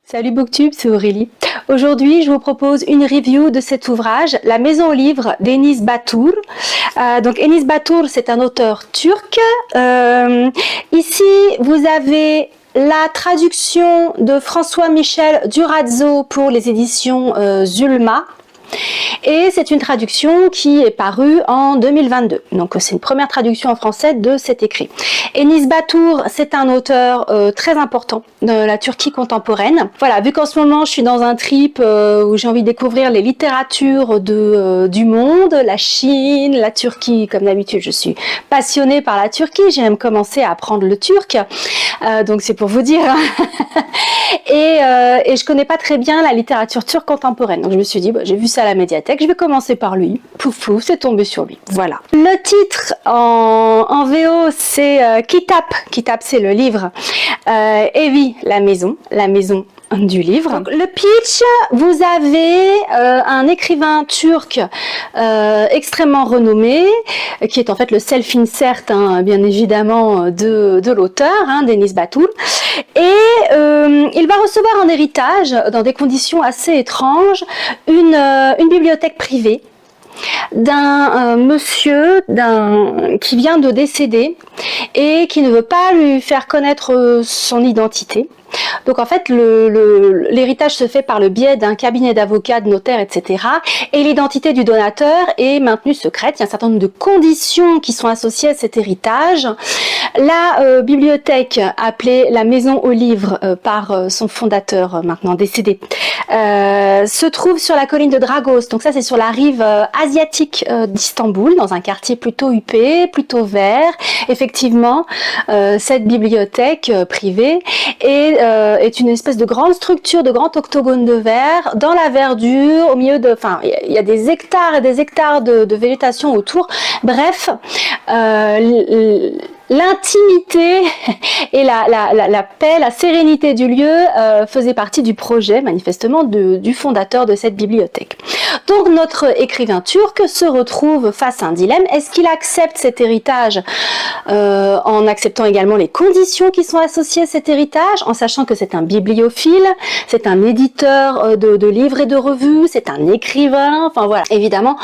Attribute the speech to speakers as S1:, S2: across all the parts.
S1: Salut Booktube, c'est Aurélie. Aujourd'hui, je vous propose une review de cet ouvrage, La Maison au livre d'Enis Batur. Donc Enis Batur, c'est un auteur turc. Ici, vous avez la traduction de François-Michel Durazzo pour les éditions Zulma. Et c'est une traduction qui est parue en 2022. Donc c'est une première traduction en français de cet écrit. Enis Batur, c'est un auteur très important de la Turquie contemporaine. Voilà, vu qu'en ce moment je suis dans un trip où j'ai envie de découvrir les littératures du monde, la Chine, la Turquie, comme d'habitude je suis passionnée par la Turquie, j'ai même commencé à apprendre le turc, donc c'est pour vous dire. Et je connais pas très bien la littérature turque contemporaine, donc je me suis dit, bah, j'ai vu ça à la médiathèque, je vais commencer par lui. Pouf pouf, c'est tombé sur lui. Voilà. Le titre en VO, c'est Kitap. Kitap, c'est le livre. Evi, la maison du livre. Donc, le pitch, vous avez un écrivain turc extrêmement renommé, qui est en fait le self-insert, hein, bien évidemment, de l'auteur, hein, d'Enis Batur. Et il va recevoir en héritage, dans des conditions assez étranges, une bibliothèque privée d'un monsieur qui vient de décéder et qui ne veut pas lui faire connaître son identité. Donc en fait, l'héritage se fait par le biais d'un cabinet d'avocats, de notaires, etc. Et l'identité du donateur est maintenue secrète. Il y a un certain nombre de conditions qui sont associées à cet héritage. La bibliothèque, appelée la Maison au livre par son fondateur, maintenant décédé, se trouve sur la colline de Dragos. Donc ça, c'est sur la rive asiatique d'Istanbul, dans un quartier plutôt huppé, plutôt vert. Effectivement, cette bibliothèque privée est une espèce de grande structure, de grand octogone de verre, dans la verdure, au milieu de... Enfin, il y a des hectares et des hectares de végétation autour. Bref, l'intimité et la paix, la sérénité du lieu faisait partie du projet, manifestement, du fondateur de cette bibliothèque. Donc notre écrivain turc se retrouve face à un dilemme. Est-ce qu'il accepte cet héritage en acceptant également les conditions qui sont associées à cet héritage, en sachant que c'est un bibliophile, c'est un éditeur de livres et de revues, c'est un écrivain, enfin voilà. Évidemment,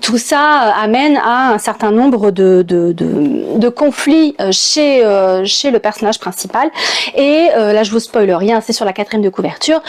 S1: tout ça amène à un certain nombre de conflits chez le personnage principal. Et là, je vous spoil rien, c'est sur la 4e de couverture.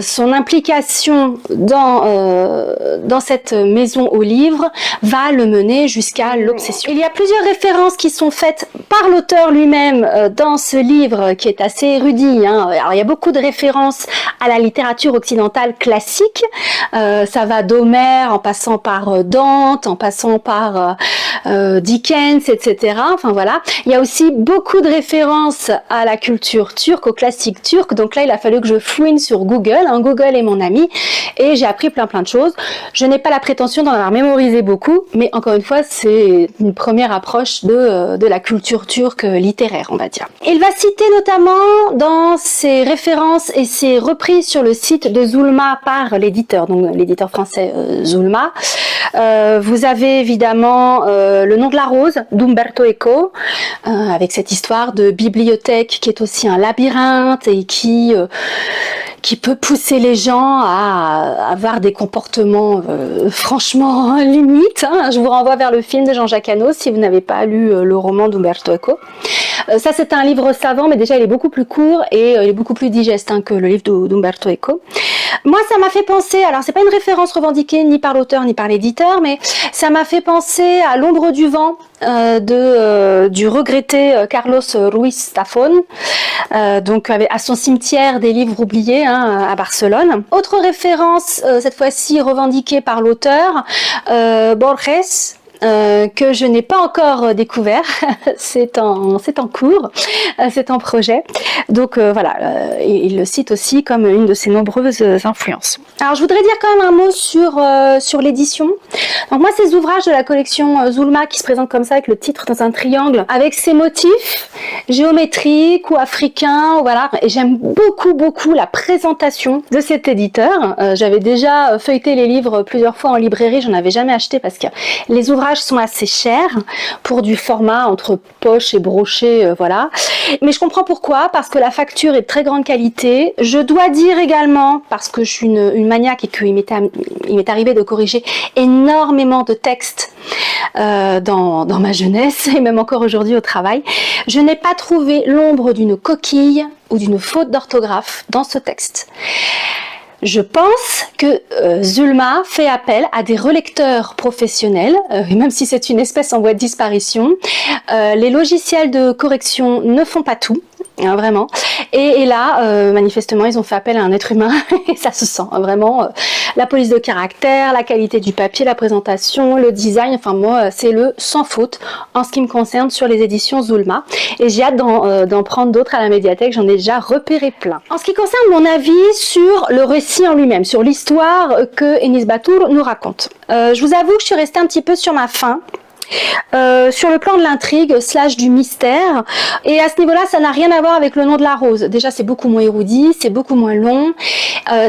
S1: Son implication dans cette maison au livre va le mener jusqu'à l'obsession. Il y a plusieurs références qui sont faites par l'auteur lui-même dans ce livre qui est assez érudit, hein. Alors, il y a beaucoup de références à la littérature occidentale classique. Ça va d'Homère en passant par Dante, en passant par Dickens, etc. Enfin voilà. Il y a aussi beaucoup de références à la culture turque, au classique turc. Donc là, il a fallu que je fouine sur Google. Hein. Google est mon ami et j'ai appris plein de choses. Je n'ai pas la prétention d'en avoir mémorisé beaucoup, mais encore une fois, c'est une première approche de la culture turque littéraire, on va dire. Il va citer notamment dans ses références et ses reprises sur le site de Zulma par l'éditeur, donc l'éditeur français Zulma. Vous avez évidemment Le nom de la rose d'Umberto Eco, avec cette histoire de bibliothèque qui est aussi un labyrinthe et qui peut pousser les gens à avoir des comportements franchement limites. Hein. Je vous renvoie vers le film de Jean-Jacques Hano si vous n'avez pas lu le roman d'Umberto Eco. Ça, c'est un livre savant, mais déjà il est beaucoup plus court et il est beaucoup plus digeste, hein, que le livre d'Umberto Eco. Moi, ça m'a fait penser, alors c'est pas une référence revendiquée ni par l'auteur ni par l'éditeur, mais ça m'a fait penser à L'ombre du vent du regretté Carlos Ruiz Zafón, donc à son cimetière des livres oubliés, hein, à Barcelone. Autre référence, cette fois-ci revendiquée par l'auteur, Borges, que je n'ai pas encore découvert. c'est en cours, c'est en projet. Donc voilà, il le cite aussi comme une de ses nombreuses influences. Alors je voudrais dire quand même un mot sur l'édition. Donc moi, ces ouvrages de la collection Zulma qui se présentent comme ça avec le titre dans un triangle, avec ses motifs géométriques ou africains, voilà. Et j'aime beaucoup la présentation de cet éditeur. J'avais déjà feuilleté les livres plusieurs fois en librairie, j'en avais jamais acheté parce que les ouvrages ouvrages sont assez chers pour du format entre poche et brochet, voilà. Mais je comprends pourquoi, parce que la facture est de très grande qualité. Je dois dire également, parce que je suis une maniaque et qu'il m'est arrivé de corriger énormément de textes dans ma jeunesse et même encore aujourd'hui au travail, je n'ai pas trouvé l'ombre d'une coquille ou d'une faute d'orthographe dans ce texte. Je pense que Zulma fait appel à des relecteurs professionnels, même si c'est une espèce en voie de disparition. Les logiciels de correction ne font pas tout. Hein, vraiment. Et là, manifestement, ils ont fait appel à un être humain et ça se sent hein, vraiment. La police de caractère, la qualité du papier, la présentation, le design, enfin moi, c'est le sans faute en ce qui me concerne sur les éditions Zulma. Et j'ai hâte d'en prendre d'autres à la médiathèque, j'en ai déjà repéré plein. En ce qui concerne mon avis sur le récit en lui-même, sur l'histoire que Enis Batour nous raconte. Je vous avoue que je suis restée un petit peu sur ma faim. Sur le plan de l'intrigue / du mystère, et à ce niveau-là ça n'a rien à voir avec le nom de la rose. Déjà c'est beaucoup moins érudit, c'est beaucoup moins long,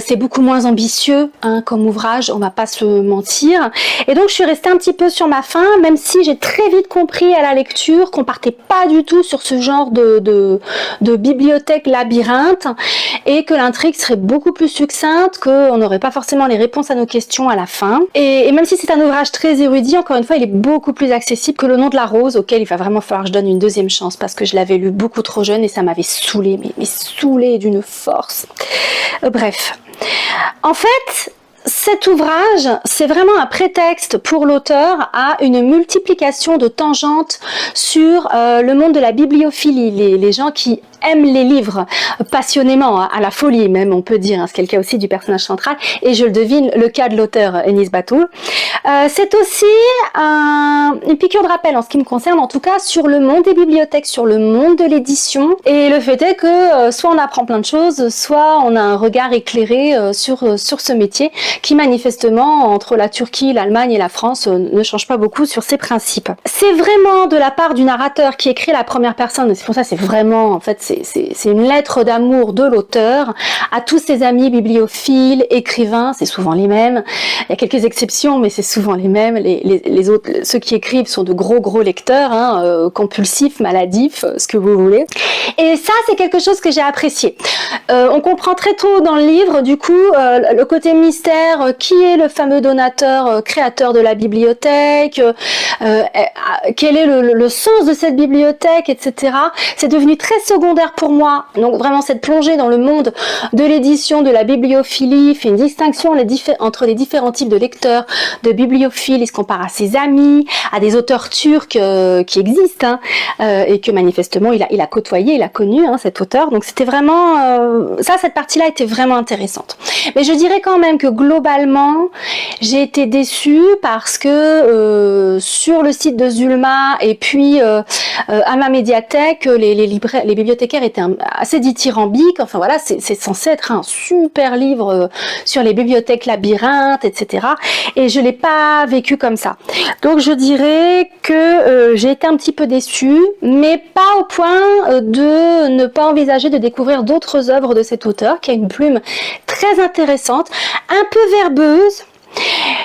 S1: c'est beaucoup moins ambitieux hein, comme ouvrage, on va pas se mentir, et donc je suis restée un petit peu sur ma faim, même si j'ai très vite compris à la lecture qu'on partait pas du tout sur ce genre de bibliothèque labyrinthe, et que l'intrigue serait beaucoup plus succincte, qu'on n'aurait pas forcément les réponses à nos questions à la fin, et même si c'est un ouvrage très érudit, encore une fois il est beaucoup plus accessible que le nom de la rose, auquel il va vraiment falloir que je donne une deuxième chance parce que je l'avais lu beaucoup trop jeune et ça m'avait saoulée, mais saoulée d'une force. Bref. En fait, cet ouvrage, c'est vraiment un prétexte pour l'auteur à une multiplication de tangentes sur le monde de la bibliophilie, les gens qui aiment les livres passionnément, à la folie même on peut dire, hein, c'est le cas aussi du personnage central, et je le devine, le cas de l'auteur Enis Batour. C'est aussi une piqûre de rappel en ce qui me concerne, en tout cas sur le monde des bibliothèques, sur le monde de l'édition, et le fait est que soit on apprend plein de choses, soit on a un regard éclairé sur ce métier qui manifestement entre la Turquie, l'Allemagne et la France ne change pas beaucoup sur ses principes. C'est vraiment de la part du narrateur qui écrit la première personne, c'est pour ça c'est vraiment en fait c'est une lettre d'amour de l'auteur à tous ses amis bibliophiles, écrivains, c'est souvent les mêmes. Il y a quelques exceptions, mais c'est souvent les mêmes. Les autres, ceux qui écrivent sont de gros lecteurs, hein, compulsifs, maladifs, ce que vous voulez. Et ça, c'est quelque chose que j'ai apprécié. On comprend très tôt dans le livre, du coup, le côté mystère, qui est le fameux donateur, créateur de la bibliothèque, quel est le sens de cette bibliothèque, etc. C'est devenu très secondaire pour moi. Donc vraiment cette plongée dans le monde de l'édition, de la bibliophilie, fait une distinction entre les différents types de lecteurs, de bibliophiles. Il se compare à ses amis, à des auteurs turcs qui existent hein, et que manifestement il a côtoyé, il a connu hein, cet auteur. Donc c'était vraiment cette partie-là était vraiment intéressante. Mais je dirais quand même que globalement j'ai été déçue parce que sur le site de Zulma et puis à ma médiathèque les bibliothécaires étaient assez dithyrambiques. Enfin voilà, c'est censé être un super livre sur les bibliothèques labyrinthes, etc. Et je l'ai pas vécu comme ça. Donc je dirais que j'ai été un petit peu déçue, mais pas au point de ne pas envisager de découvrir d'autres œuvres de cet auteur qui a une plume très intéressante, un peu verbeuse.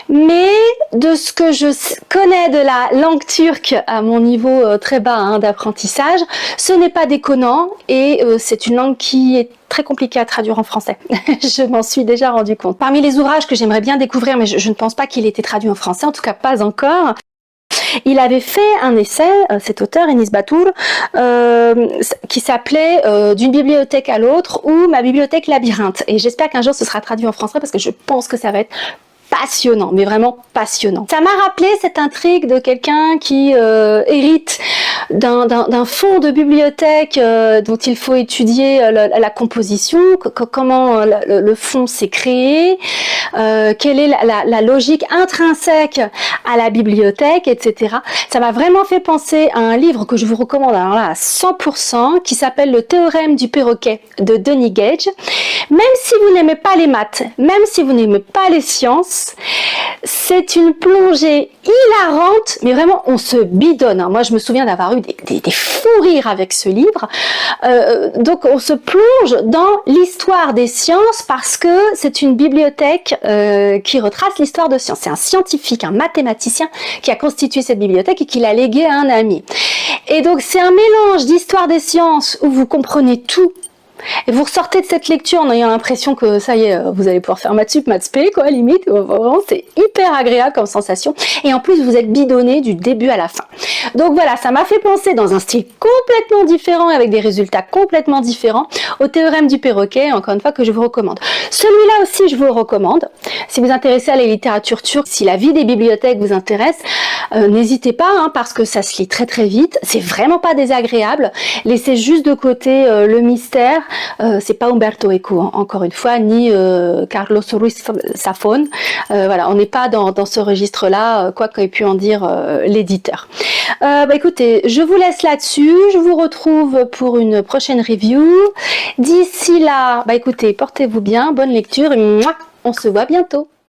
S1: Mais de ce que je connais de la langue turque à mon niveau très bas hein, d'apprentissage, ce n'est pas déconnant et c'est une langue qui est très compliquée à traduire en français. Je m'en suis déjà rendu compte. Parmi les ouvrages que j'aimerais bien découvrir, mais je ne pense pas qu'il ait été traduit en français, en tout cas pas encore, il avait fait un essai, cet auteur, Enis Batour, qui s'appelait D'une bibliothèque à l'autre ou Ma bibliothèque labyrinthe. Et j'espère qu'un jour ce sera traduit en français parce que je pense que ça va être passionnant, mais vraiment passionnant. Ça m'a rappelé cette intrigue de quelqu'un qui hérite d'un fonds de bibliothèque dont il faut étudier la composition, comment le fonds s'est créé, quelle est la logique intrinsèque à la bibliothèque, etc. Ça m'a vraiment fait penser à un livre que je vous recommande alors là à 100%, qui s'appelle Le théorème du perroquet de Denis Gage. Même si vous n'aimez pas les maths, même si vous n'aimez pas les sciences, c'est une plongée hilarante, mais vraiment on se bidonne. Moi je me souviens d'avoir eu des fous rires avec ce livre. Donc on se plonge dans l'histoire des sciences parce que c'est une bibliothèque qui retrace l'histoire de sciences. C'est un scientifique, un mathématicien qui a constitué cette bibliothèque et qui l'a léguée à un ami. Et donc c'est un mélange d'histoire des sciences où vous comprenez tout. Et vous ressortez de cette lecture en ayant l'impression que ça y est, vous allez pouvoir faire maths sup, maths spé, quoi, limite. Vraiment, c'est hyper agréable comme sensation. Et en plus, vous êtes bidonné du début à la fin. Donc voilà, ça m'a fait penser dans un style complètement différent, avec des résultats complètement différents, au théorème du perroquet, encore une fois, que je vous recommande. Celui-là aussi, je vous le recommande. Si vous vous intéressez à la littérature turque, si la vie des bibliothèques vous intéresse, n'hésitez pas, hein, parce que ça se lit très très vite. C'est vraiment pas désagréable. Laissez juste de côté le mystère. C'est pas Umberto Eco, hein, encore une fois, ni Carlos Ruiz Zafón. Voilà, on n'est pas dans ce registre-là, quoi qu'ait pu en dire l'éditeur. Écoutez, je vous laisse là-dessus. Je vous retrouve pour une prochaine review. D'ici là, écoutez, portez-vous bien, bonne lecture et on se voit bientôt.